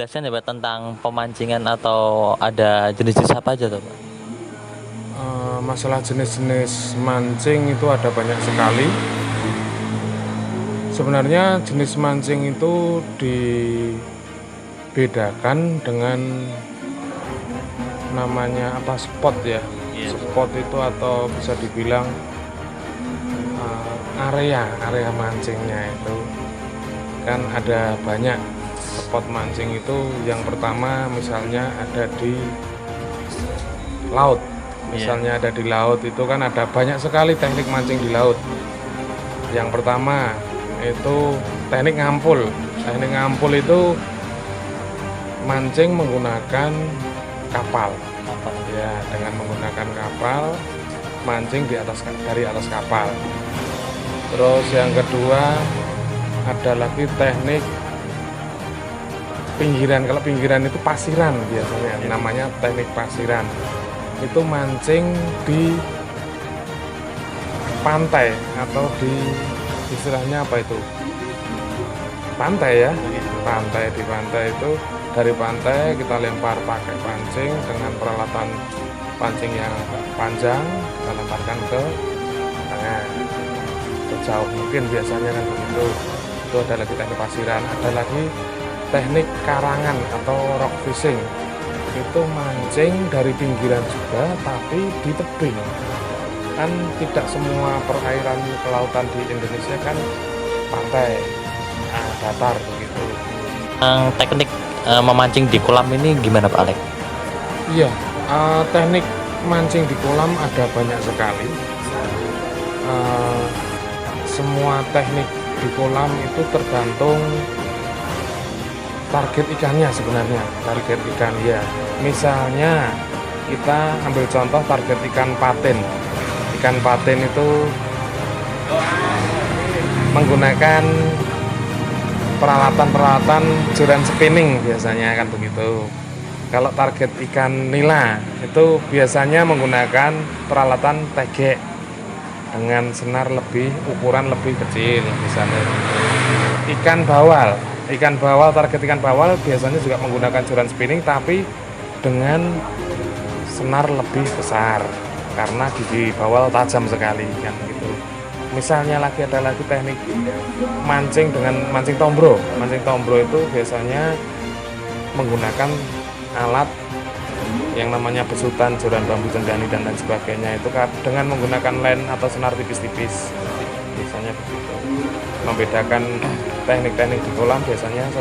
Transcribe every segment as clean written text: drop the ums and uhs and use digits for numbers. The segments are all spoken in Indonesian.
dijelaskan ya Pak tentang pemancingan atau ada jenis-jenis apa aja tuh Pak? Masalah jenis-jenis mancing itu ada banyak sekali. Sebenarnya jenis mancing itu dibedakan dengan namanya apa, spot ya. Iya. Spot itu atau bisa dibilang area mancingnya itu kan ada banyak. Spot mancing itu yang pertama misalnya ada di laut. Misalnya ada di laut itu kan ada banyak sekali teknik mancing di laut. Yang pertama itu teknik ngampul. Teknik ngampul itu mancing menggunakan kapal. Ya, dengan menggunakan kapal mancing dari atas kapal. Terus yang kedua ada lagi teknik pinggiran. Kalau pinggiran itu pasiran biasanya, namanya teknik pasiran. Itu mancing di pantai atau di istilahnya apa itu? Pantai ya. Pantai, di pantai itu dari pantai kita lempar pakai pancing dengan peralatan pancing yang panjang, kita lemparkan ke tengah sejauh mungkin biasanya kan begitu. Itu ada lagi teknik pasiran, ada lagi teknik karangan atau rock fishing. Itu mancing dari pinggiran juga tapi di tebing. Kan tidak semua perairan kelautan di Indonesia kan pantai, datar begitu. Teknik memancing di kolam ini gimana Pak Alek? Iya, teknik mancing di kolam ada banyak sekali. Semua teknik di kolam itu tergantung target ikannya sebenarnya. Target ikan ya. Misalnya kita ambil contoh target ikan patin. Ikan patin itu menggunakan peralatan joran spinning biasanya kan begitu. Kalau target ikan nila itu biasanya menggunakan peralatan tegek dengan senar ukuran lebih kecil misalnya. Ikan bawal, target ikan bawal biasanya juga menggunakan joran spinning tapi dengan senar lebih besar karena gigi bawal tajam sekali kan gitu. Misalnya ada lagi teknik mancing dengan mancing tombro. Mancing tombro itu biasanya menggunakan alat yang namanya besutan, joran bambu cenggani dan lain sebagainya itu dengan menggunakan len atau senar tipis-tipis. Biasanya begitu. Membedakan teknik-teknik di kolam biasanya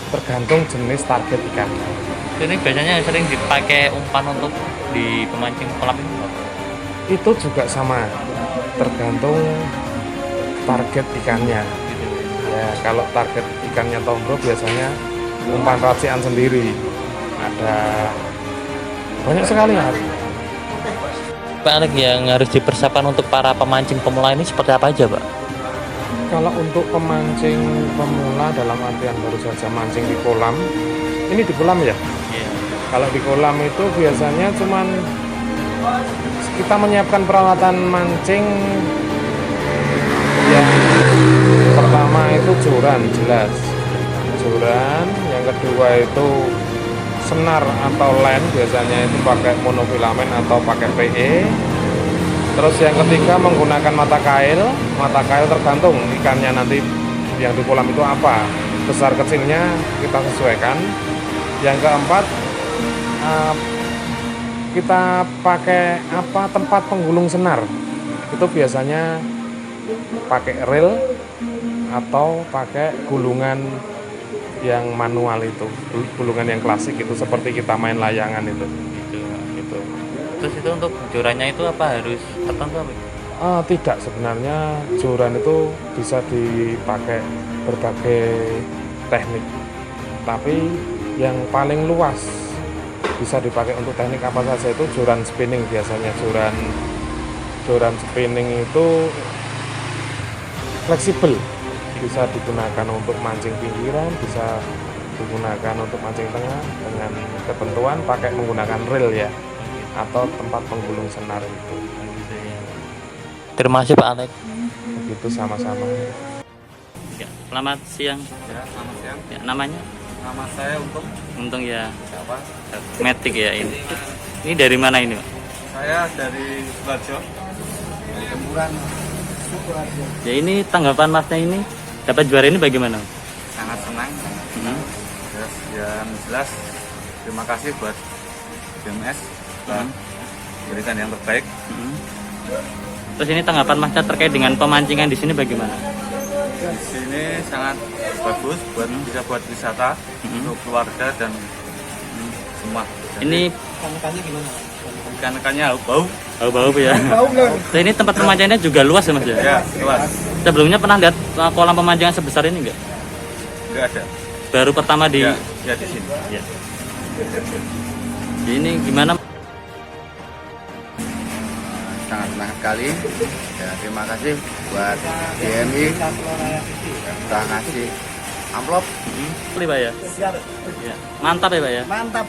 tergantung jenis target ikan. Ini biasanya sering dipakai umpan untuk di pemancing kolam ini Pak? Itu juga sama, tergantung target ikannya. Ya, kalau target ikannya tombro biasanya umpan racikan sendiri. Ada banyak sekali ya. Pak Alek yang harus dipersiapkan untuk para pemancing pemula ini seperti apa aja Pak? Kalau untuk pemancing pemula dalam artian baru saja mancing di kolam, ini di kolam ya. Kalau di kolam itu biasanya cuman kita menyiapkan peralatan mancing. Yang pertama itu joran, jelas joran. Yang kedua itu senar atau len, biasanya itu pakai monofilamen atau pakai PE. Terus yang ketiga menggunakan mata kail tergantung ikannya nanti yang di kolam itu apa, besar kecilnya kita sesuaikan. Yang keempat kita pakai tempat penggulung senar, itu biasanya pakai reel atau pakai gulungan yang manual, itu gulungan yang klasik itu seperti kita main layangan itu. Terus itu untuk jorannya itu apa harus tertentu apa? Tidak, sebenarnya joran itu bisa dipakai berbagai teknik, tapi yang paling luas bisa dipakai untuk teknik apa saja itu joran spinning. Biasanya joran spinning itu fleksibel, bisa digunakan untuk mancing pinggiran, bisa digunakan untuk mancing tengah dengan ketentuan pakai menggunakan reel ya, atau tempat penggulung senar itu. Terima kasih Pak Alek. Begitu, sama-sama. Ya, selamat siang. Ya, selamat siang. Ya, namanya? Nama saya Untung ya. siapa? Matic ya ini. Ini dari mana ini, Pak? Saya dari Sidoarjo. Dari Gemburan. Ya ini tanggapan Masnya ini dapat juara ini bagaimana? Sangat senang. Hmm. Terus yang jelas terima kasih buat BMS telah memberikan yang terbaik. Hmm. Terus ini tanggapan Masnya terkait dengan pemancingan di sini bagaimana? Di sini sangat bagus buat bisa buat wisata untuk keluarga dan semua. Jadi, Ini ikan-ikannya bau. bau-bau ya. Terus ini tempat pemancingannya juga luas ya Mas ya? Ya, luas. Sebelumnya pernah lihat kolam pemancingan sebesar ini enggak? Enggak ada. Baru pertama di Ya, ya di sini. ya. Ini gimana? Sangat senang sekali. Ya, terima kasih buat DMI sudah ngasih amplop. Pak ya? Ya. Mantap ya Pak ya? Mantap.